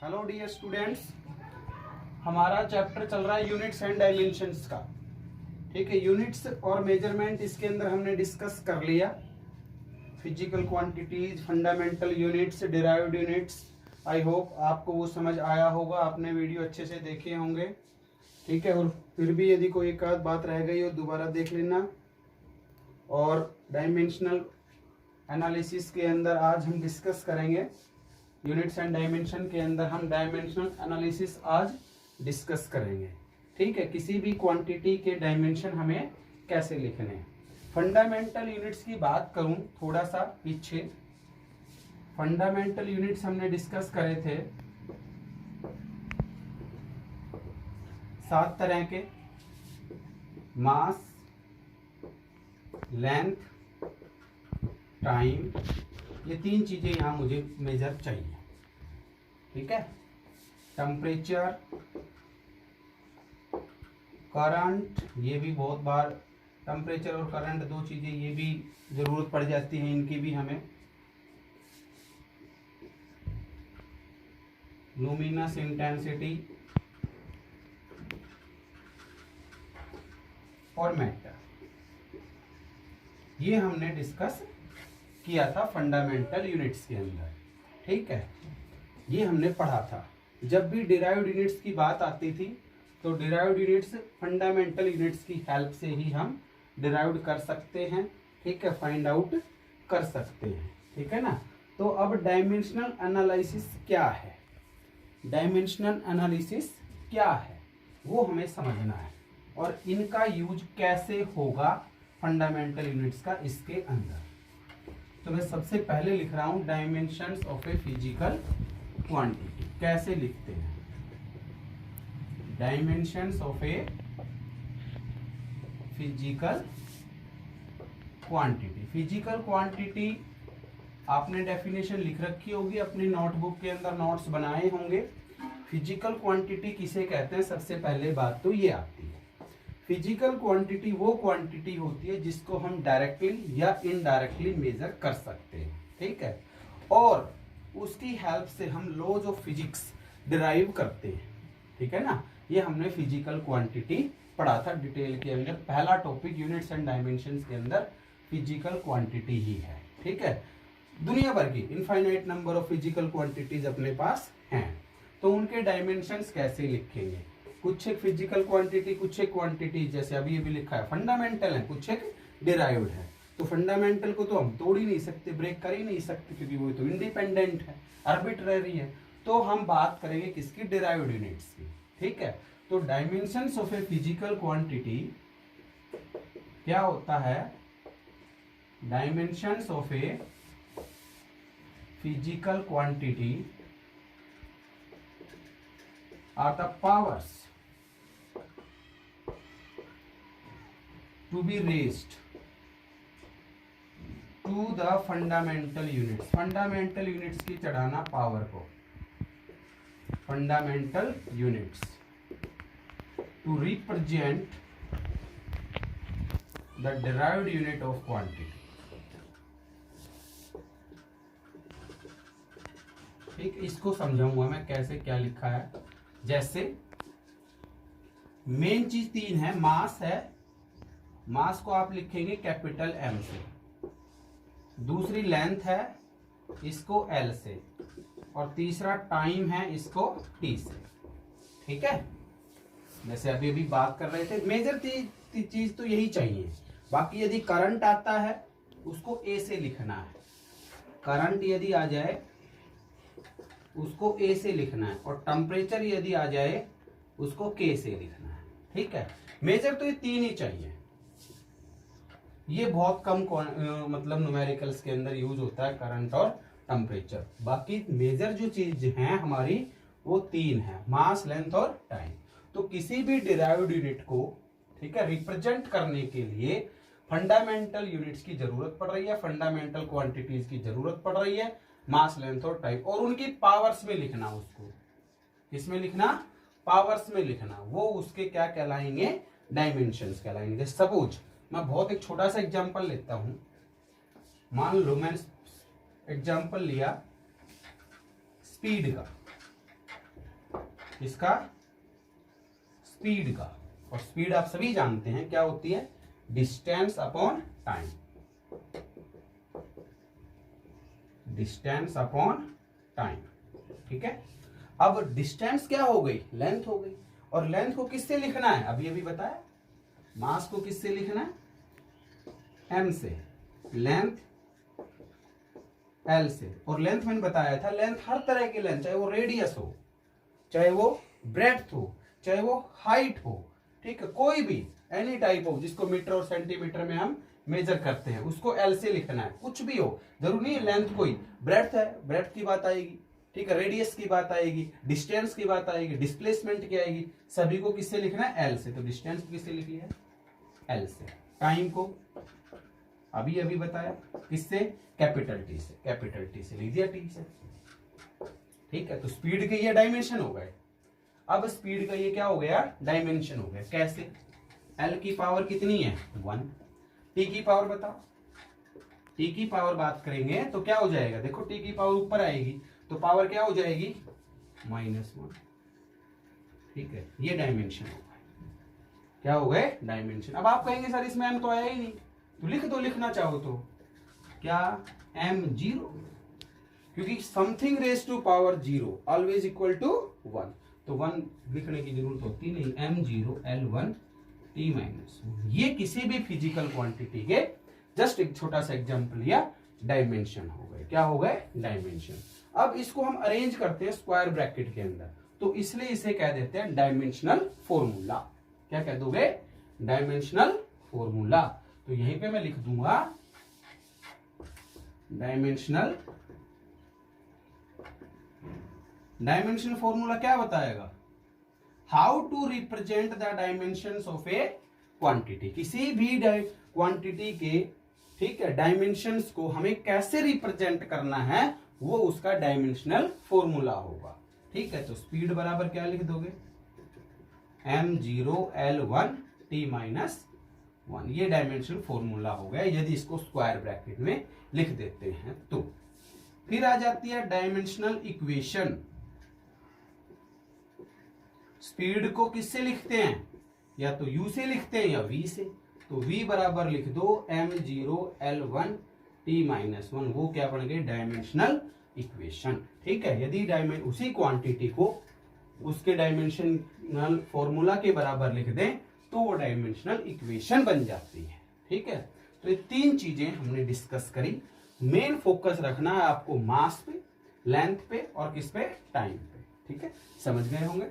Hello dear students, हमारा chapter चल रहा है यूनिट्स एंड डायमेंशंस का। ठीक है, यूनिट्स और मेजरमेंट इसके अंदर हमने डिस्कस कर लिया। Physical quantities, fundamental units, derived units. I hope आपको वो समझ आया होगा, आपने वीडियो अच्छे से देखे होंगे। ठीक है, और फिर भी यदि कोई एक आध बात रह गई हो दोबारा देख लेना। और डायमेंशनल एनालिसिस के अंदर आज हम डिस्कस करेंगे। यूनिट्स एंड डायमेंशन के अंदर हम डायमेंशनल एनालिसिस आज डिस्कस करेंगे। ठीक है, किसी भी क्वांटिटी के डायमेंशन हमें कैसे लिखने हैं। फंडामेंटल यूनिट्स की बात करूं थोड़ा सा पीछे, फंडामेंटल यूनिट्स हमने डिस्कस करे थे 7 तरह के। मास, लेंथ, टाइम, ये 3 चीजें यहां मुझे मेजर चाहिए। ठीक है, टेम्परेचर, करंट, ये भी बहुत बार टेम्परेचर और करंट 2 चीजें ये भी जरूरत पड़ जाती है, इनकी भी हमें। लुमिनस इंटेंसिटी और मैटर, ये हमने डिस्कस किया था फंडामेंटल यूनिट्स के अंदर। ठीक है, ये हमने पढ़ा था। जब भी डिराइव्ड यूनिट्स की बात आती थी तो डिराइव्ड यूनिट्स फंडामेंटल यूनिट्स की हेल्प से ही हम डिराइव्ड कर सकते हैं। ठीक है, फाइंड आउट कर सकते हैं। ठीक है ना। तो अब डायमेंशनल एनालिसिस क्या है, डायमेंशनल एनालिसिस क्या है वो हमें समझना है, और इनका यूज कैसे होगा फंडामेंटल यूनिट्स का इसके अंदर। तो मैं सबसे पहले लिख रहा हूं dimensions of a physical quantity. कैसे लिखते हैं? Dimensions of a physical quantity. Physical quantity आपने डेफिनेशन लिख रखी होगी अपनी नोटबुक के अंदर, नोट्स बनाए होंगे। फिजिकल क्वांटिटी किसे कहते हैं? सबसे पहले बात तो ये आती है, फिजिकल क्वांटिटी वो क्वांटिटी होती है जिसको हम डायरेक्टली या इनडायरेक्टली मेजर कर सकते हैं। ठीक है, और उसकी हेल्प से हम लॉज ऑफ फिजिक्स डिराइव करते हैं। ठीक है ना, ये हमने फिजिकल क्वांटिटी पढ़ा था डिटेल के अंदर। पहला टॉपिक यूनिट्स एंड डायमेंशंस के अंदर फिजिकल क्वांटिटी ही है। ठीक है, दुनिया भर की infinite number of physical quantities अपने पास हैं, तो उनके डायमेंशंस कैसे लिखेंगे? कुछ एक फिजिकल क्वांटिटी, कुछ एक क्वांटिटी जैसे अभी अभी लिखा है फंडामेंटल है, कुछ एक डिराइव्ड है। तो फंडामेंटल को तो हम तोड़ ही नहीं सकते, ब्रेक कर ही नहीं सकते, क्योंकि वो तो इंडिपेंडेंट है, आर्बिट्ररी है। तो हम बात करेंगे किसकी? डिराइव्ड यूनिट्स की। ठीक है, तो dimensions of a physical quantity क्या होता है? Dimensions of a physical quantity are the powers to be raised to the fundamental units। Fundamental units की चढ़ाना पावर को, fundamental units to represent the derived unit of quantity. ठीक, इसको समझाऊंगा मैं कैसे क्या लिखा है। जैसे मेन चीज 3 है, मास है, मास को आप लिखेंगे कैपिटल एम से। दूसरी लेंथ है, इसको एल से, और तीसरा टाइम है, इसको टी से। ठीक है, जैसे अभी अभी बात कर रहे थे, मेजर चीज तो यही चाहिए। बाकी यदि करंट आता है उसको ए से लिखना है, करंट यदि आ जाए उसको ए से लिखना है, और टेम्परेचर यदि आ जाए उसको के से लिखना है। ठीक है, मेजर तो ये 3 ही चाहिए। ये बहुत कम मतलब न्यूमेरिकल्स के अंदर यूज होता है, करंट और टेम्परेचर। बाकी मेजर जो चीज है हमारी वो 3 है, मास, लेंथ और टाइम। तो किसी भी डिराइव्ड यूनिट को, ठीक है, रिप्रेजेंट करने के लिए फंडामेंटल यूनिट्स की जरूरत पड़ रही है, फंडामेंटल क्वांटिटीज की जरूरत पड़ रही है, मास, लेंथ और टाइम। और उनकी पावर्स में लिखना, उसको किसमें लिखना? पावर्स में लिखना। वो उसके क्या कहलाएंगे? डायमेंशंस कहलाएंगे। जैसे सपोज मैं बहुत एक छोटा सा एग्जांपल लेता हूं, मान लो मैंने एग्जांपल लिया स्पीड का। इसका स्पीड का, और स्पीड आप सभी जानते हैं क्या होती है, distance upon time, distance upon time. ठीक है, अब डिस्टेंस क्या हो गई, लेंथ हो गई, और लेंथ को किससे लिखना है, अभी अभी बताया, मास को किससे लिखना है, m से, लेंथ l से। और लेंथ मैंने बताया था, लेंथ हर तरह की लेंथ, चाहे वो रेडियस हो, चाहे वो ब्रेड्थ हो, चाहे वो हाइट हो, ठीक है, कोई भी एनी टाइप हो जिसको मीटर और सेंटीमीटर में हम मेजर करते हैं, उसको एल से लिखना है। कुछ भी हो, जरूरी नहीं है लेंथ कोई, ब्रेड्थ है, ब्रेड्थ की बात आएगी, ठीक है, रेडियस की बात आएगी, डिस्टेंस की बात आएगी, डिस्प्लेसमेंट की आएगी, सभी को किससे लिखना है, एल से। तो डिस्टेंस को किससे लिखी है, एल से। टाइम को अभी अभी बताया, किससे, कैपिटल टी से, कैपिटल टी से लिख दिया, टी से। ठीक है, तो स्पीड के ये डायमेंशन हो गए। अब स्पीड का ये क्या हो गया, डायमेंशन हो गया। कैसे, एल की पावर कितनी है, 1, टी की पावर बताओ, टी की पावर बात करेंगे तो क्या हो जाएगा, देखो टी की पावर ऊपर आएगी तो पावर क्या हो जाएगी, -1। ठीक है, ये डायमेंशन हो गए, क्या हो गए, डायमेंशन। अब आप कहेंगे सर इसमें m तो आया ही नहीं, तो लिख दो, लिखना चाहो तो क्या, m0, क्योंकि something raise to power 0 always equal to 1, तो 1 लिखने की जरूरत होती नहीं, m0 L1 T-1। ये किसी भी फिजिकल क्वांटिटी के जस्ट एक छोटा सा एग्जांपल लिया, डायमेंशन हो गए, क्या हो गए, डायमेंशन। अब इसको हम अरेंज करते हैं स्क्वायर ब्रैकेट के अंदर, तो इसलिए इसे कह देते हैं डायमेंशनल फॉर्मूला। क्या कह दोगे, डायमेंशनल फॉर्मूला। तो यहीं पे मैं लिख दूंगा डायमेंशनल, डायमेंशन फॉर्मूला क्या बताएगा, how to represent the dimensions of a quantity. किसी भी क्वांटिटी के, ठीक है, डायमेंशंस को हमें कैसे रिप्रेजेंट करना है, वो उसका डायमेंशनल फॉर्मूला होगा। ठीक है, तो स्पीड बराबर क्या लिख दोगे, m0 L1 T-1, ये डायमेंशनल फॉर्मूला हो गया यदि इसको स्क्वायर ब्रैकेट में लिख देते हैं तो। फिर आ जाती है डायमेंशनल इक्वेशन। स्पीड को किससे लिखते हैं, या तो u से लिखते हैं या v से, तो v बराबर लिख दो m0 L1 T-1, वो क्या बन गई, डायमेंशनल इक्वेशन। ठीक है, यदि उसी क्वांटिटी को उसके डायमेंशनल फॉर्मूला के बराबर लिख दें तो वो डायमेंशनल इक्वेशन बन जाती है। ठीक है, तो ये 3 चीजें हमने डिस्कस करी। मेन फोकस रखना है आपको मास पे, लेंथ पे और किस पे, टाइम पे। ठीक है, समझ गए होंगे।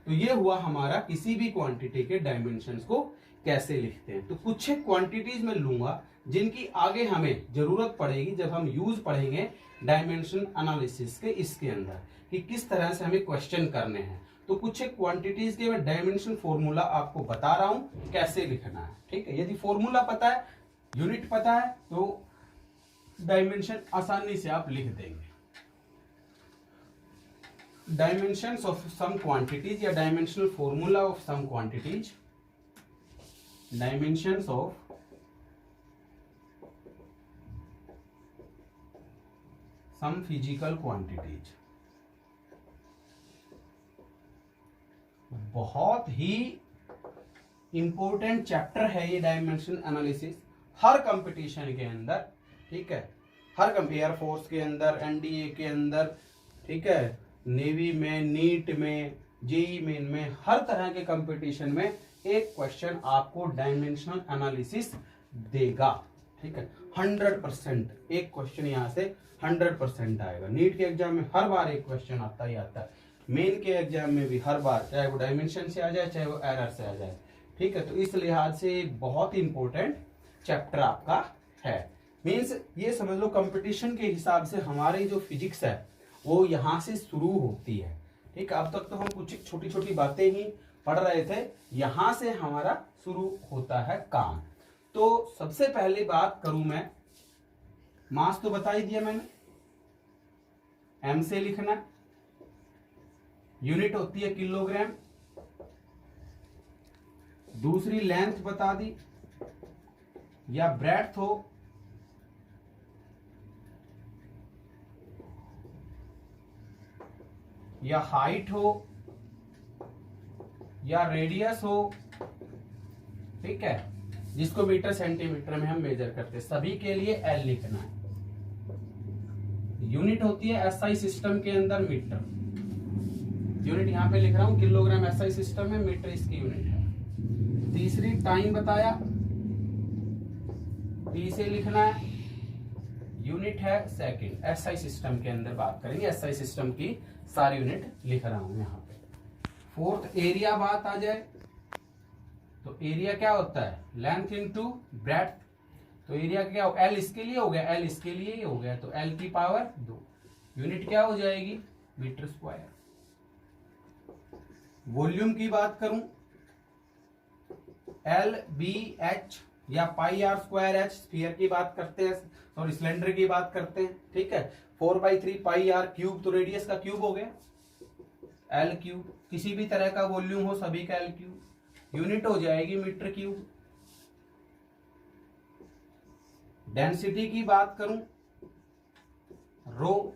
तो ये हुआ हमारा किसी भी क्वांटिटी के डायमेंशंस को कैसे लिखते हैं। तो कुछ एक क्वांटिटीज में लूंगा जिनकी आगे हमें जरूरत पड़ेगी जब हम यूज पढ़ेंगे डायमेंशन एनालिसिस के इसके अंदर, कि किस तरह से हमें क्वेश्चन करने हैं। तो कुछ एक क्वांटिटीज के मैं डायमेंशन फॉर्मूला आपको बता रहा हूं कैसे लिखना है। ठीक है, यदि फॉर्मूला पता है, यूनिट पता है, तो डायमेंशन आसानी से आप लिख देंगे। डायमेंशंस ऑफ सम क्वांटिटीज या dimensional formula of some quantities, dimensions of some physical quantities. बहुत ही इंपॉर्टेंट चैप्टर है ये डायमेंशन एनालिसिस, हर कंपटीशन के अंदर। ठीक है, हर एयरफोर्स के अंदर, एनडीए के अंदर, ठीक है, नेवी में, नीट में, जेई मेन में, हर तरह के कंपटीशन में एक क्वेश्चन आपको डायमेंशनल एनालिसिस देगा। ठीक है, 100% एक क्वेश्चन यहां से 100% आएगा। नीट के एग्जाम में हर बार एक क्वेश्चन आता ही आता है, मेन के एग्जाम में भी हर बार, चाहे वो डायमेंशन से आ जाए चाहे वो एरर से आ जाए। ठीक है, तो इस लिहाज से बहुत इंपॉर्टेंट चैप्टर आपका है। मीन्स ये समझ लो कंपटीशन के हिसाब से हमारी जो फिजिक्स है वो यहां से शुरू होती है। ठीक है, अब तक तो हम कुछ छोटी छोटी बातें ही पढ़ रहे थे, यहां से हमारा शुरू होता है काम। तो सबसे पहले बात करूं मैं, मास तो बता ही दिया मैंने, m से लिखना, यूनिट होती है किलोग्राम। दूसरी लेंथ बता दी, या ब्रेड्थ हो, या हाइट हो या रेडियस हो, ठीक है, जिसको मीटर सेंटीमीटर में हम मेजर करते हैं, सभी के लिए एल लिखना है। यूनिट होती है एसआई सिस्टम के अंदर मीटर, यूनिट यहां पे लिख रहा हूं किलोग्राम एसआई सिस्टम में, मीटर इसकी यूनिट है। तीसरी टाइम बताया, टी से लिखना है, यूनिट है सेकंड। एसआई सिस्टम के अंदर बात करेंगे, एसआई सिस्टम की सारी यूनिट लिख रहा हूं यहां पे। फोर्थ एरिया बात आ जाए तो एरिया क्या होता है, लेंथ इनटू ब्रेड्थ। तो एरिया क्या हो, एल इसके लिए हो गया, एल इसके लिए ही हो गया, तो एल की पावर 2। यूनिट क्या हो जाएगी, मीटर स्क्वायर। वॉल्यूम की बात करूं, एल बी एच या पाई आर स्क्वायर एच, स्फीयर की बात करते हैं, सॉरी सिलेंडर की बात करते हैं, ठीक है। 4/3 पाई आर क्यूब, तो रेडियस का क्यूब हो गया एल क्यूब। किसी भी तरह का वॉल्यूम हो सभी का एल क्यूब, यूनिट हो जाएगी मीटर क्यूब। डेंसिटी की बात करूं, रो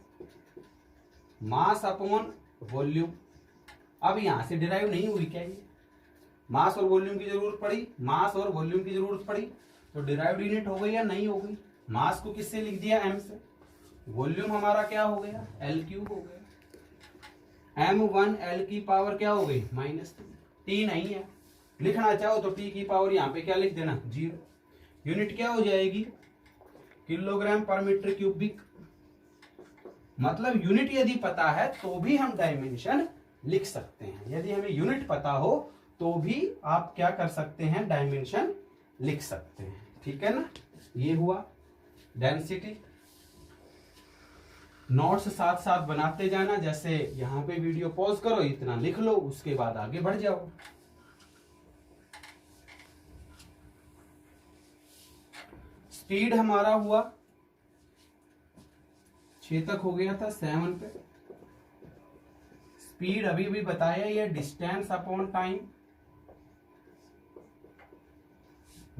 मास अपॉन वॉल्यूम। अब यहां से डिराइव नहीं हुई क्या ये, मास और वॉल्यूम की जरूरत पड़ी, मास और वॉल्यूम की जरूरत पड़ी, तो डिराइव्ड यूनिट हो गई या नहीं हो गई। मास को किससे लिख दिया, एम से, वॉल्यूम हमारा क्या हो गया, एल क्यूब हो गया। m1 l की पावर क्या हो गई, -2। टी नहीं है, लिखना चाहो तो टी की पावर यहां पे क्या लिख देना, 0। यूनिट क्या हो जाएगी, किलोग्राम पर मीटर क्यूबिक। मतलब यूनिट यदि पता है तो भी हम डायमेंशन लिख सकते हैं। यदि हमें यूनिट पता हो तो भी आप क्या कर सकते हैं, डायमेंशन लिख सकते हैं, ठीक है ना। ये हुआ डेंसिटी। नोट्स साथ साथ बनाते जाना, जैसे यहां पे वीडियो पॉज करो, इतना लिख लो, उसके बाद आगे बढ़ जाओ। स्पीड हमारा हुआ 6 तक हो गया था, 7 पे। स्पीड अभी भी बताया, ये डिस्टेंस अपॉन टाइम।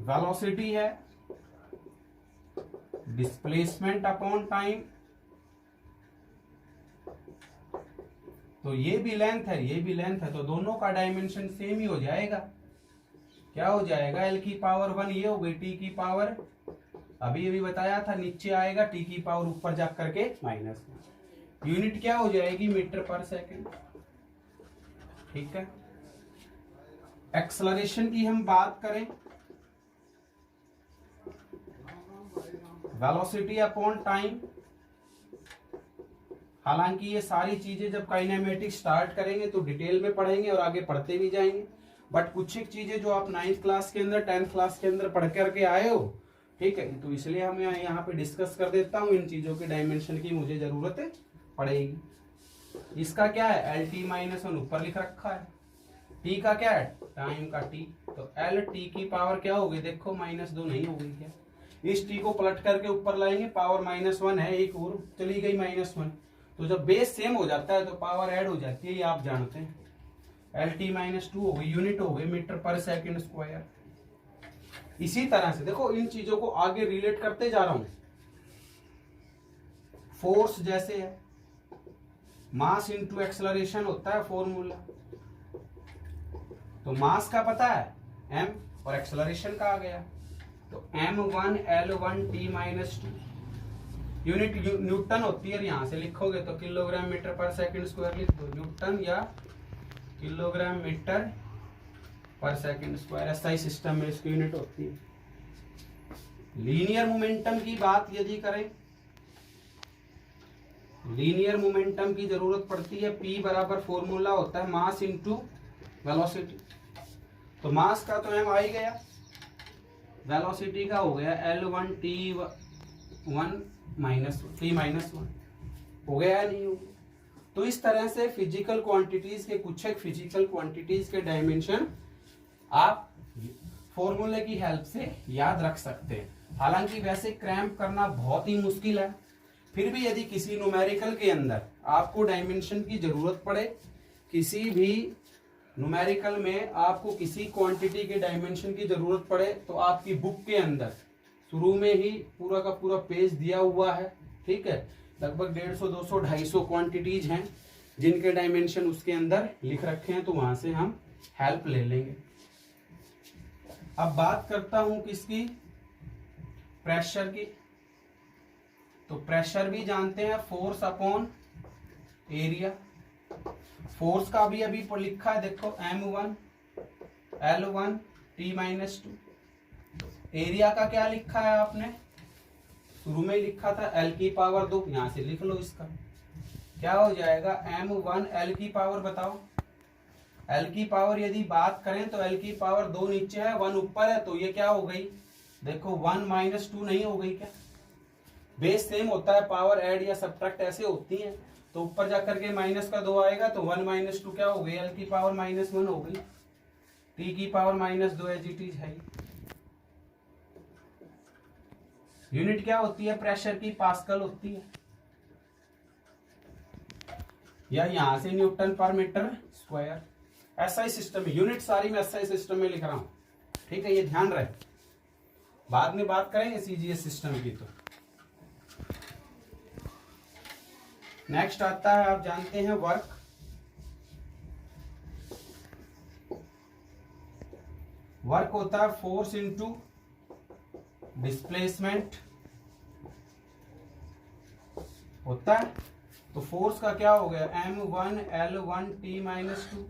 वेलोसिटी है डिस्प्लेसमेंट अपॉन टाइम। तो ये भी लेंथ है, ये भी लेंथ है, तो दोनों का डायमेंशन सेम ही हो जाएगा। क्या हो जाएगा, एल की पावर 1 ये हो गई, टी की पावर अभी बताया था नीचे आएगा, टी की पावर ऊपर जा करके -1। यूनिट क्या हो जाएगी, मीटर पर सेकंड, ठीक है। एक्सलरेशन की हम बात करें, वेलोसिटी अपॉन टाइम। हालांकि ये सारी चीजें जब काइनेमेटिक्स स्टार्ट करेंगे तो डिटेल में पढ़ेंगे और आगे पढ़ते भी जाएंगे, बट कुछ एक चीजें जो आप 9th क्लास के अंदर 10th क्लास के अंदर पढ़ करके आए हो, ठीक है, तो इसलिए हम यहाँ पे डिस्कस कर देता हूँ। इन चीजों के डायमेंशन की मुझे जरूरत पड़ेगी। इसका क्या है, एल टी -1 ऊपर लिख रखा है। टी का क्या है, टाइम का टी, तो एल टी की पावर क्या होगी, देखो -2 नहीं होगी क्या। इस टी को पलट करके ऊपर लाएंगे, पावर -1 है, एक और चली गई -1। तो जब बेस सेम हो जाता है तो पावर ऐड हो जाती है, ये आप जानते हैं। एल टी -2 हो गई, यूनिट हो गई मीटर पर सेकंड स्क्वायर। इसी तरह से देखो, इन चीजों को आगे रिलेट करते जा रहा हूं। फोर्स जैसे है, मास इनटू एक्सेलरेशन होता है फॉर्मूला, तो मास का पता है m और एक्सेलरेशन का आ गया, तो m1 l1 t -2। Unit Newton होती है, यहां से लिखोगे तो किलोग्राम मीटर पर सेकंड स्क्वायर लिख दो, न्यूटन या किलोग्राम मीटर पर सेकंड स्क्वायर। एसआई सिस्टम में इसकी यूनिट होती है। लीनियर मोमेंटम की बात यदि करें, लीनियर मोमेंटम की जरूरत पड़ती है, P बराबर फॉर्मूला होता है मास इनटू वेलोसिटी। तो मास का तो m आ ही गया, वेलोसिटी का हो गया L1 T1 -1 हो गया या नहीं हो गया। तो इस तरह से फिजिकल क्वांटिटीज के, कुछ एक फिजिकल क्वांटिटीज के डायमेंशन आप फॉर्मूले की हेल्प से याद रख सकते हैं। हालांकि वैसे क्रैम्प करना बहुत ही मुश्किल है, फिर भी यदि किसी न्यूमेरिकल के अंदर आपको डायमेंशन की जरूरत पड़े, किसी भी न्यूमेरिकल में आपको किसी क्वांटिटी के डायमेंशन की जरूरत पड़े, तो आपकी बुक के अंदर शुरू में ही पूरा का पूरा पेज दिया हुआ है, ठीक है। लगभग 150, 200, 250 क्वांटिटीज हैं। जिनके डायमेंशन उसके अंदर लिख रखे हैं, तो वहां से हम हेल्प ले लेंगे। अब बात करता हूं किसकी, प्रेशर की। तो प्रेशर भी जानते हैं, फोर्स अपॉन एरिया। फोर्स का भी अभी लिखा है, देखो M1 L1 T-2। एरिया का क्या लिखा है आपने, शुरू में ही लिखा था L⁻²। यहां से लिख लो इसका क्या हो जाएगा, M1 L⁻, बताओ L⁻, यदि बात करें तो L⁻² नीचे है, 1 ऊपर है, तो ये क्या हो गई, देखो 1 - 2 नहीं हो गई क्या। बेस सेम होता है, पावर ऐड या सब्ट्रैक्ट ऐसे होती हैं, तो ऊपर जाकर के -2 आएगा, तो 1 - 2 क्या हो गई, L⁻⁻1 हो गई। T⁻², एज इट इज है। यूनिट क्या होती है प्रेशर की, पास्कल होती है, या यहां से न्यूटन पर मीटर स्क्वायर। एसआई सिस्टम में यूनिट सारी मैं एसआई सिस्टम में लिख रहा हूं, ठीक है, ये ध्यान रहे। बाद में बात करेंगे सीजीएस सिस्टम की। तो नेक्स्ट आता है, आप जानते हैं वर्क। वर्क होता है फोर्स इंटू डिस्प्लेसमेंट होता है। तो फोर्स का क्या हो गया, M1 L1 T-2।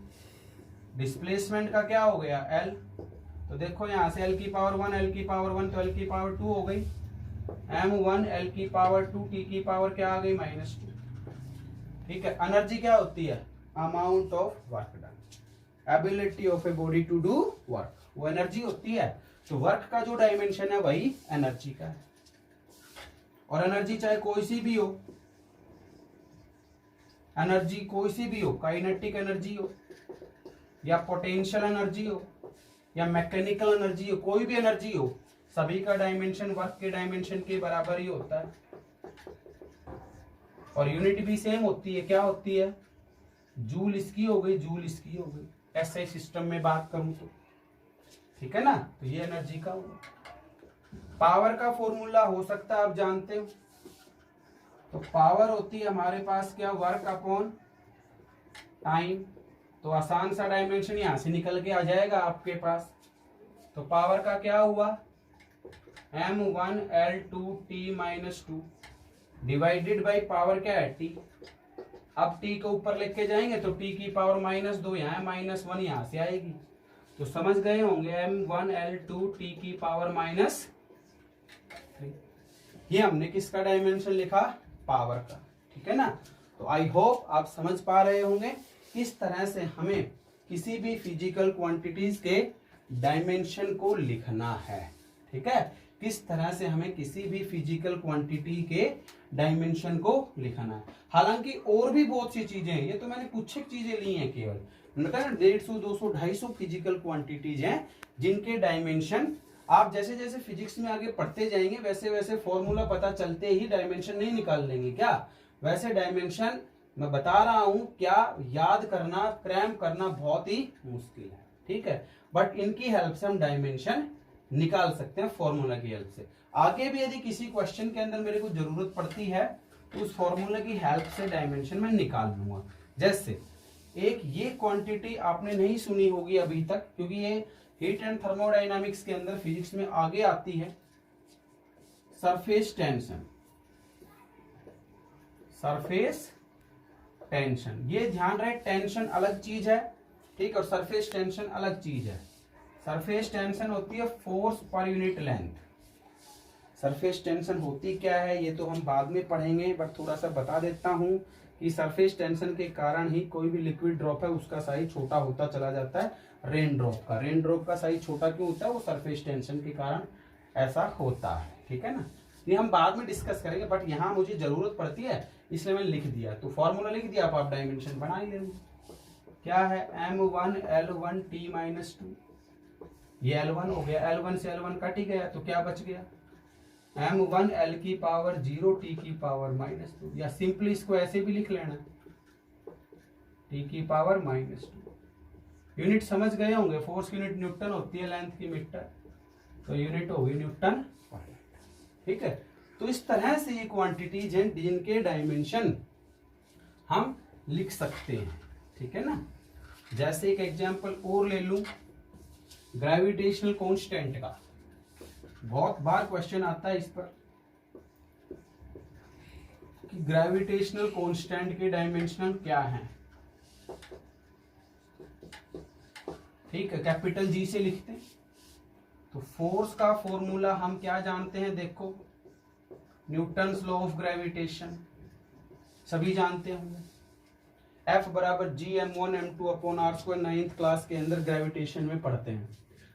डिस्प्लेसमेंट का क्या हो गया, L। तो देखो यहां से L⁻1 L⁻1 तो L⁻2 हो गई, M1 L⁻2 T की पावर क्या आ गई, -2। ठीक है, एनर्जी क्या होती है, amount of work done, ability of a body to do work, वो एनर्जी होती है। तो वर्क का जो डायमेंशन है वही एनर्जी का है। और एनर्जी चाहे कोई सी भी हो, एनर्जी कोई सी भी हो, काइनेटिक एनर्जी हो या पोटेंशियल एनर्जी हो या मैकेनिकल एनर्जी हो, कोई भी एनर्जी हो, सभी का डायमेंशन वर्क के डायमेंशन के बराबर ही होता है। और यूनिट भी सेम होती है, क्या होती है, जूल इसकी हो गई, जूल इसकी हो गई, एसआई सिस्टम में बात करूं तो, ठीक है ना। तो ये एनर्जी का होगा। पावर का फॉर्मूला हो सकता है आप जानते हो, तो पावर होती है हमारे पास क्या, वर्क अपॉन टाइम। तो आसान सा डायमेंशन यहां से निकल के आ जाएगा आपके पास। तो पावर का क्या हुआ, M1 L2 T-2 divided by power क्या है, T। अब T को ऊपर लेके जाएंगे तो T की पावर -2, यहाँ -1 यहां से आएगी। तो समझ गए होंगे, M1 L2 T की पावर -3। ये हमने किसका डायमेंशन लिखा, पावर का, ठीक है ना। तो आई होप आप समझ पा रहे होंगे किस तरह से हमें किसी भी फिजिकल क्वांटिटीज के डायमेंशन को लिखना है, ठीक है, किस तरह से हमें किसी भी फिजिकल क्वांटिटी के डायमेंशन को लिखना है। हालांकि और भी बहुत सी चीजें हैं, ये तो मैंने कुछ एक चीजें ली हैं केवल, मतलब 150, 200, 250 फिजिकल क्वांटिटीज हैं जिनके डायमेंशन आप जैसे जैसे फिजिक्स में आगे पढ़ते जाएंगे वैसे वैसे फॉर्मूला पता चलते ही डायमेंशन नहीं निकाल लेंगे क्या, वैसे डायमेंशन मैं बता रहा हूं, क्या याद करना, क्रैम करना बहुत ही मुश्किल है, ठीक है, बट इनकी हेल्प से हम डायमेंशन निकाल सकते हैं फॉर्मूला की हेल्प से। आगे भी यदि किसी क्वेश्चन के अंदर मेरे को जरूरत पड़ती है तो उस फॉर्मूला की हेल्प से डायमेंशन मैं निकाल लूंगा। जैसे एक ये क्वांटिटी आपने नहीं सुनी होगी अभी तक, क्योंकि ये हीट एंड थर्मोडायनामिक्स के अंदर फिजिक्स में आगे आती है, सरफेस टेंशन। सरफेस टेंशन, ये ध्यान रहे, टेंशन अलग चीज है, ठीक, और सरफेस टेंशन अलग चीज है। सरफेस टेंशन होती है force per unit length. Surface tension होती क्या है ये तो हम बाद में पढ़ेंगे, बट थोड़ा सा बता देता हूं कि सरफेस टेंशन के कारण ही कोई भी लिक्विड ड्रॉप है उसका साइज छोटा होता चला जाता है। रेन ड्रॉप का साइज छोटा क्यों होता है, वो सरफेस टेंशन के कारण ऐसा होता है, ठीक है ना। ये हम बाद में डिस्कस करेंगे, बट यहाँ मुझे जरूरत पड़ती है इसलिए मैंने लिख दिया, तो फॉर्मूला लिख दिया, आप डायमेंशन बना ही लेंगे। क्या है, M1 L1 T-2, ये L1 हो गया, L1 से L1 कट ही गया, तो क्या बच गया, M1 L⁻0 T की पावर -2, या सिंपली इसको ऐसे भी लिख लेना, T की पावर -2। यूनिट समझ गए होंगे, फोर्स की यूनिट न्यूटन होती है, लेंथ की मीटर, तो यूनिट होगी न्यूटन, ठीक है। तो इस तरह से ये क्वांटिटीज हैं जिनके डायमेंशन हम लिख सकते हैं, ठीक है ना। जैसे एक एग्जांपल और ले लूं, ग्रेविटेशनल कांस्टेंट का बहुत बार क्वेश्चन आता है इस पर कि ग्रेविटेशनल कांस्टेंट के डायमेंशन क्या हैं। ठीक है, कैपिटल जी से लिखते हैं। तो फोर्स का फॉर्मूला हम क्या जानते हैं, देखो न्यूटन्स लॉ ऑफ ग्रेविटेशन सभी जानते होंगे। F बराबर G(m1m2) upon r²। 9th class के अंदर ग्रेविटेशन में पढ़ते हैं।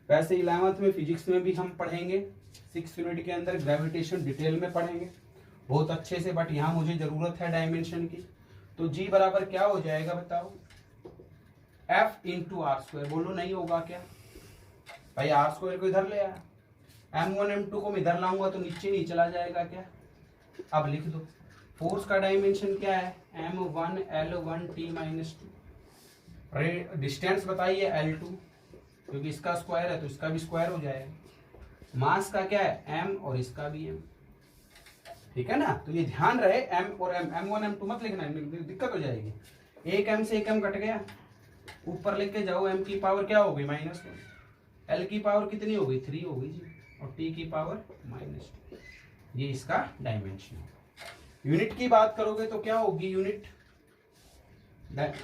वैसे 11th में फिजिक्स में भी हम पढ़ेंगे, 6th यूनिट के अंदर ग्रेविटेशन डिटेल में पढ़ेंगे बहुत अच्छे से, बट यहाँ मुझे जरूरत है डायमेंशन की। तो G बराबर क्या हो जाएगा बताओ, F इंटू r²। बोलो नहीं होगा क्या भाई, r² को इधर ले आया, m1m2 को मैं इधर लाऊंगा तो नीचे नहीं चला जाएगा क्या। अब लिख दो, फोर्स का डायमेंशन क्या है, m1 L1 T-2। डिस्टेंस बताइए L2, क्योंकि इसका स्क्वायर है तो इसका भी स्क्वायर हो जाएगा। मास का क्या है m और इसका भी m, ठीक है ना। तो ये ध्यान रहे m और m, m1 m2 मत लिखना, दिक्कत हो जाएगी। एक m से एक m कट गया, ऊपर लेके जाओ, m की पावर क्या हो गई -1, l की पावर कितनी हो गई 3 हो गई जी, और t की पावर -2। ये इसका डायमेंशन है। यूनिट की बात करोगे तो क्या होगी यूनिट,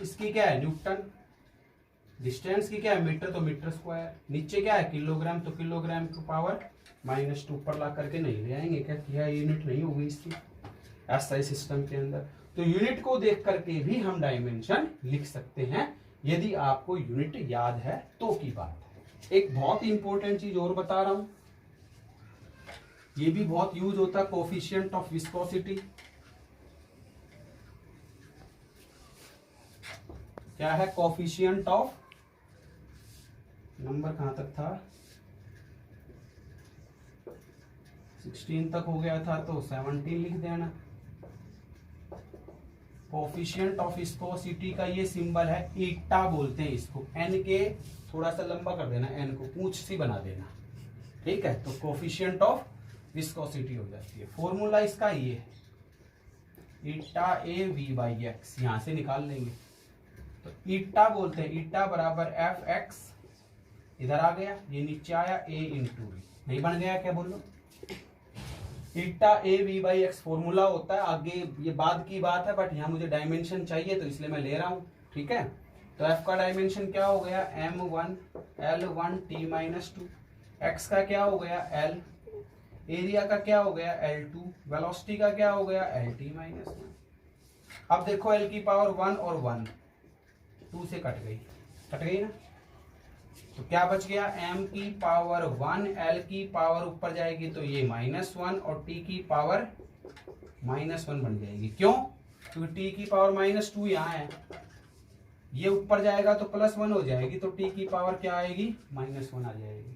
इसकी क्या है न्यूटन, डिस्टेंस की क्या है मीटर तो मीटर स्क्वायर, नीचे क्या है किलोग्राम तो किलोग्राम की पावर -2। ऊपर ला करके नहीं ले आएंगे क्या, किया यूनिट नहीं होगी इसकी ऐसा सिस्टम के अंदर। तो यूनिट को देख करके भी हम डायमेंशन लिख सकते हैं, यदि आपको यूनिट याद है तो की बात है। एक बहुत इंपॉर्टेंट चीज और बता रहा हूं, ये भी बहुत यूज होता है, कोफिशिएंट ऑफ विस्कोसिटी। क्या है कोफिशिएंट ऑफ, नंबर कहां तक था 16 तक हो गया था तो 17 लिख देना। कोफिशिएंट ऑफ विस्कोसिटी का ये सिंबल है ईटा बोलते हैं इसको, एन के थोड़ा सा लंबा कर देना, एन को पूंछ सी बना देना, ठीक है। तो कोफिशिएंट ऑफ विस्कोसिटी हो जाती है। फॉर्मूला इसका ये है ईटा AV/x, यहां से निकाल लेंगे। तो ईटा बोलते हैं, ईटा बराबर Fx, इधर आ गया, ये नीचे आया A इंटू V, नहीं बन गया क्या बोलो। ईटा AV/x फॉर्मूला होता है, आगे ये बाद की बात है, बट यहाँ मुझे डायमेंशन चाहिए तो इसलिए मैं ले रहा हूं, ठीक है। तो F का डायमेंशन क्या हो गया m1 L1 T-2, x का क्या हो गया L, एरिया का क्या हो गया L2, वेलोसिटी का क्या हो गया LT-1। अब देखो L की पावर 1 और 1 2 से कट गई ना, तो क्या बच गया m की पावर 1, L की पावर ऊपर जाएगी तो ये -1 और t की पावर -1 बन जाएगी। क्यों, क्योंकि t की पावर -2 यहाँ है, ये ऊपर जाएगा तो +1 हो जाएगी, तो t की पावर क्या आएगी -1 आ जाएगी,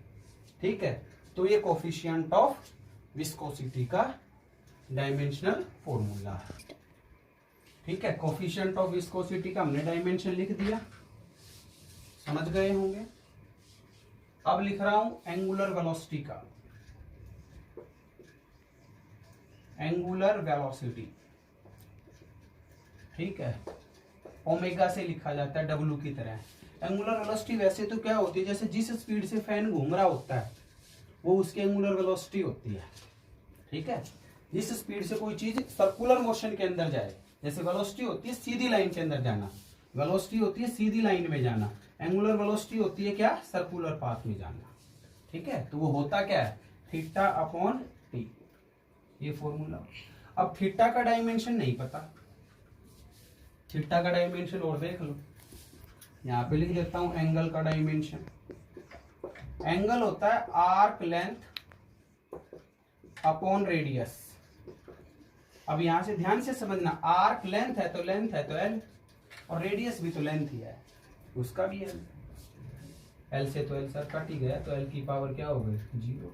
ठीक है। तो ये कोफिशिएंट ऑफ विस्कोसिटी का डायमेंशनल फॉर्मूला है, ठीक है। कोफिशिएंट ऑफ विस्कोसिटी का हमने डायमेंशन लिख दिया, समझ गए होंगे। अब लिख रहा हूं एंगुलर वेलोसिटी का, एंगुलर वेलोसिटी, ठीक है, ओमेगा से लिखा जाता है W की तरह। एंगुलर वेलोसिटी वैसे तो क्या होती है, जैसे जिस स्पीड से फैन घूम रहा होता है वो उसकी एंगुलर वेलोसिटी होती है, ठीक है। जिस स्पीड से कोई चीज सर्कुलर मोशन के अंदर जाए, जैसे वेलोसिटी होती है सीधी लाइन के अंदर जाना, वेलोसिटी होती है सीधी लाइन में जाना, एंगुलर वेलोसिटी होती है क्या सर्कुलर पाथ में जाना, ठीक है। तो वो होता क्या है θ/t, ये फॉर्मूला। अब थीटा का डायमेंशन नहीं पता, थीटा का डायमेंशन और देख लो, यहां पे लिख देता हूं एंगल का डायमेंशन। एंगल होता है आर्क लेंथ अपॉन रेडियस। अब यहां से ध्यान से समझना, आर्क लेंथ है तो L, और रेडियस भी तो लेंथ ही है, उसका भी L से तो L सर कट ही गया, तो L की पावर क्या हो गई 0,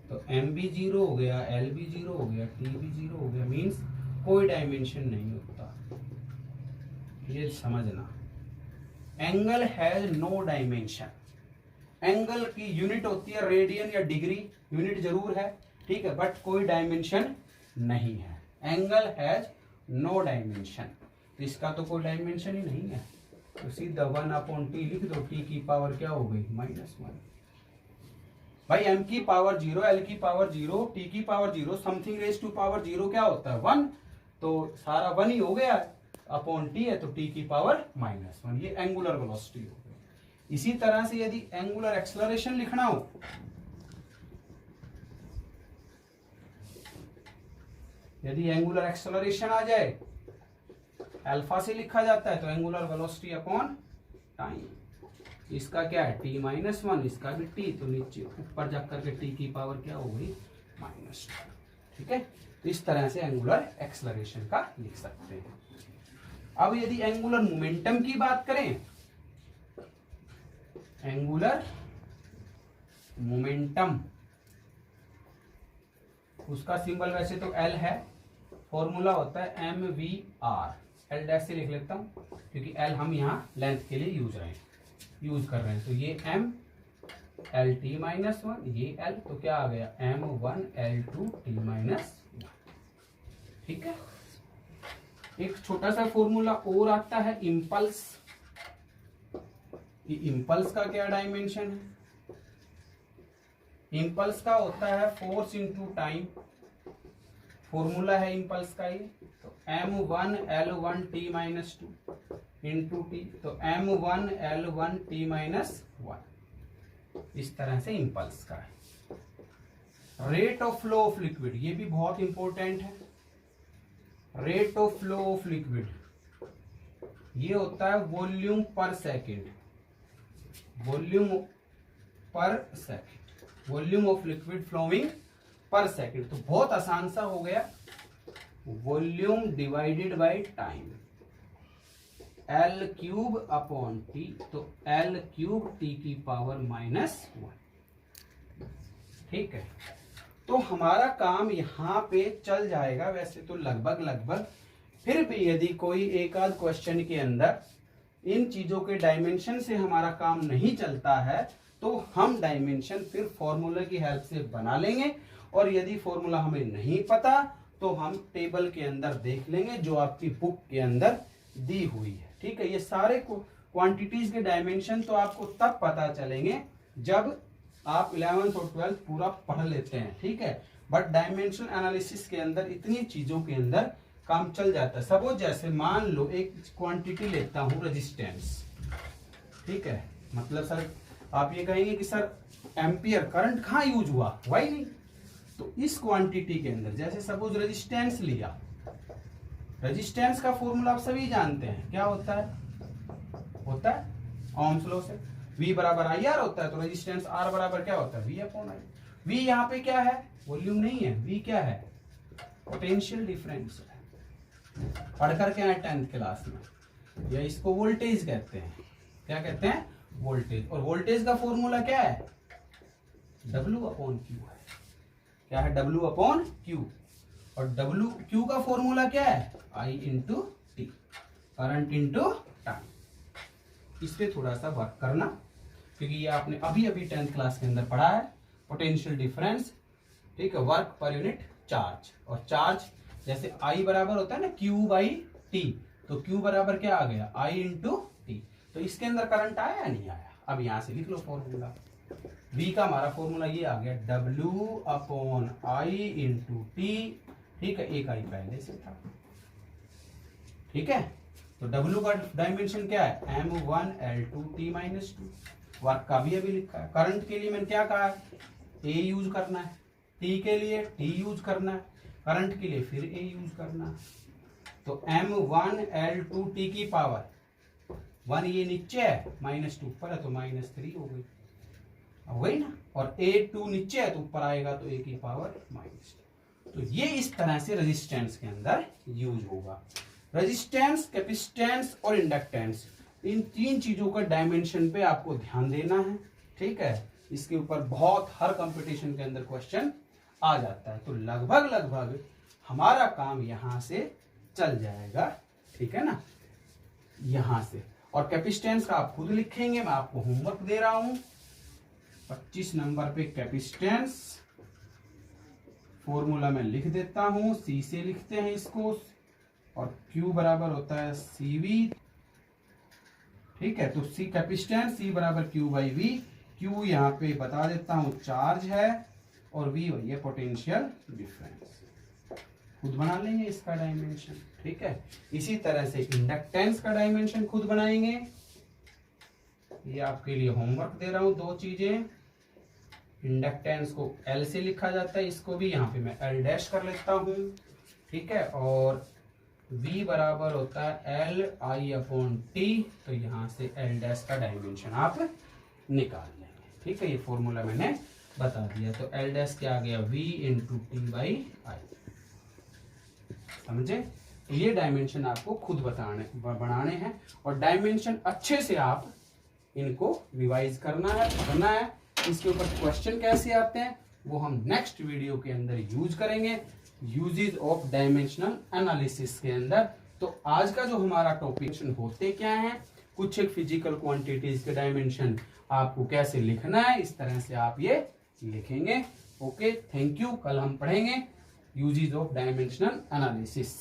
तो M भी 0 हो गया, L भी 0 हो गया, T भी 0 हो गया, मीन्स कोई डायमेंशन नहीं होता, ये समझना। Angle has no dimension. Angle की यूनिट होती है रेडियन या डिग्री, यूनिट जरूर है, ठीक है, बट कोई डायमेंशन नहीं है। Angle has no dimension. तो इसका तो कोई डायमेंशन ही नहीं है, तो सीधा 1/t लिख दो, t की पावर क्या हो गई -1। भाई m की पावर 0, l की पावर 0, t की power 0, something raise to power 0 क्या होता है 1, तो सारा 1 ही हो गया, अपॉन t है तो t की पावर -1, ये एंगुलर वेलोसिटी हो गई। इसी तरह से यदि एंगुलर एक्सेलरेशन लिखना हो, यदि एंगुलर एक्सेलरेशन आ जाए, अल्फा से लिखा जाता है, तो एंगुलर वेलोसिटी अपॉन टाइम, इसका क्या है t-1, इसका भी t, तो नीचे ऊपर जाकर के t की पावर क्या हो गई -2। ठीक है, तो इस तरह से एंगुलर एक्सेलरेशन का लिख सकते हैं। अब यदि एंगुलर मोमेंटम की बात करें, एंगुलर मोमेंटम, उसका सिंबल वैसे तो L है, फॉर्मूला होता है mvr, L डैश से लिख लेता हूं क्योंकि L हम यहाँ लेंथ के लिए यूज कर रहे हैं, तो ये m LT-1, ये L, तो क्या आ गया m1 L2T-1। ठीक है, एक छोटा सा फॉर्मूला और आता है इम्पल्स। इम्पल्स का क्या डायमेंशन है, इम्पल्स का होता है फोर्स इंटू टाइम, फॉर्मूला है इम्पल्स का ये, तो m1 L1T-2 इंटू टी, तो m1 L1T-1, इस तरह से इम्पल्स का है। Rate of flow of liquid, ये भी बहुत इंपॉर्टेंट है। Rate of flow of liquid ये होता है volume per second, volume per second, volume of liquid flowing per second. तो बहुत आसान सा हो गया, volume divided by time, L³ upon T, तो L³ T की पावर -1। ठीक है, तो हमारा काम यहाँ पे चल जाएगा वैसे तो लगभग। फिर भी यदि कोई एक आध क्वेश्चन के अंदर इन चीजों के डायमेंशन से हमारा काम नहीं चलता है, तो हम डायमेंशन फिर फॉर्मूला की हेल्प से बना लेंगे, और यदि फॉर्मूला हमें नहीं पता तो हम टेबल के अंदर देख लेंगे जो आपकी बुक के अंदर दी हुई है। ठीक है, ये सारे क्वांटिटीज के डायमेंशन तो आपको तब पता चलेंगे जब आप 11th और 12th पूरा पढ़ लेते हैं। ठीक है, बट डायमेंशन एनालिसिस के अंदर इतनी चीजों के अंदर काम चल जाता है। सपोज जैसे मान लो एक क्वांटिटी लेता हूं रेजिस्टेंस, ठीक है, मतलब सर आप ये कहेंगे कि सर एम्पियर करंट कहाँ यूज हुआ ही नहीं, तो इस क्वांटिटी के अंदर जैसे सपोज रेजिस्टेंस लिया, रेजिस्टेंस का फॉर्मूला आप सभी जानते हैं, क्या होता है ओम्स लॉ से, V बराबर IR होता है, तो रेजिस्टेंस R बराबर क्या होता है V अपॉन I। V यहाँ पे क्या है, वॉल्यूम नहीं है, V क्या है पोटेंशियल डिफरेंस है, पढ़ करके आए 10th क्लास में, या इसको वोल्टेज कहते हैं। क्या कहते हैं, वोल्टेज। और वोल्टेज का फॉर्मूला क्या है W अपॉन Q है। क्या है, W अपॉन Q, और WQ का फॉर्मूला क्या है I into T, current into time. इस पे थोड़ा सा वर्क करना, क्योंकि ये आपने अभी 10th क्लास के अंदर पढ़ा है, पोटेंशियल डिफरेंस। ठीक है, वर्क पर यूनिट चार्ज, और चार्ज जैसे I बराबर होता है ना Q बाई टी, तो Q बराबर क्या आ गया I इंटू टी। तो इसके अंदर करंट आया या नहीं आया, अब यहां से लिख लो फॉर्मूला। V का हमारा फॉर्मूला ये आ गया W upon I into T. ठीक है, एक I पहले से था। ठीक है, तो W का डायमेंशन क्या है m1 L2T-2। वर्क का भी अभी लिखा है। करंट के लिए मैंने क्या कहा है A यूज करना है, T के लिए T यूज करना है, करंट के लिए फिर A यूज करना है। तो m1 L2T की पावर 1 ये नीचे है, -2 ऊपर है तो -3 हो गई, वही ना, और A2 नीचे है तो ऊपर आएगा तो A की पावर -2। तो ये इस तरह से रेजिस्टेंस के अंदर यूज होगा। रेजिस्टेंस, कैपेसिटेंस और इंडक्टेंस, इन तीन चीजों का डायमेंशन पे आपको ध्यान देना है। ठीक है, इसके ऊपर बहुत हर कंपटीशन के अंदर क्वेश्चन आ जाता है, तो लगभग हमारा काम यहां से चल जाएगा। ठीक है ना, यहां से। और कैपेसिटेंस का आप खुद लिखेंगे, मैं आपको होमवर्क दे रहा हूं 25 नंबर पे। कैपेसिटेंस फॉर्मूला में लिख देता हूं, C से लिखते हैं इसको, और Q बराबर होता है CV। ठीक है, तो C कैपेसिटेंस, C बराबर Q बाई V। Q यहाँ पे बता देता हूं चार्ज है और V वही है पोटेंशियल डिफरेंस। खुद बना लेंगे इसका डायमेंशन। ठीक है, इसी तरह से इंडक्टेंस का डायमेंशन खुद बनाएंगे। ये आपके लिए होमवर्क दे रहा हूं, दो चीजें। इंडक्टेंस को L से लिखा जाता है, इसको भी यहाँ पे मैं L डैश कर लेता हूं। ठीक है, और V बराबर होता है LI/T, तो यहाँ से L डैश का डायमेंशन आप निकाल लेंगे। ठीक है, ये फॉर्मूला मैंने बता दिया। तो L डैश क्या आ गया, V इंटू T/I। समझे? तो ये डायमेंशन आपको खुद बनाने हैं, और डायमेंशन अच्छे से आप इनको रिवाइज करना है। इसके ऊपर क्वेश्चन कैसे आते हैं वो हम नेक्स्ट वीडियो के अंदर यूज करेंगे, यूजेस ऑफ डायमेंशनल एनालिसिस के अंदर। तो आज का जो हमारा टॉपिक होते क्या है, कुछ एक फिजिकल क्वांटिटीज के डायमेंशन आपको कैसे लिखना है, इस तरह से आप ये लिखेंगे। Okay, thank you. कल हम पढ़ेंगे यूजेस ऑफ डायमेंशनल एनालिसिस।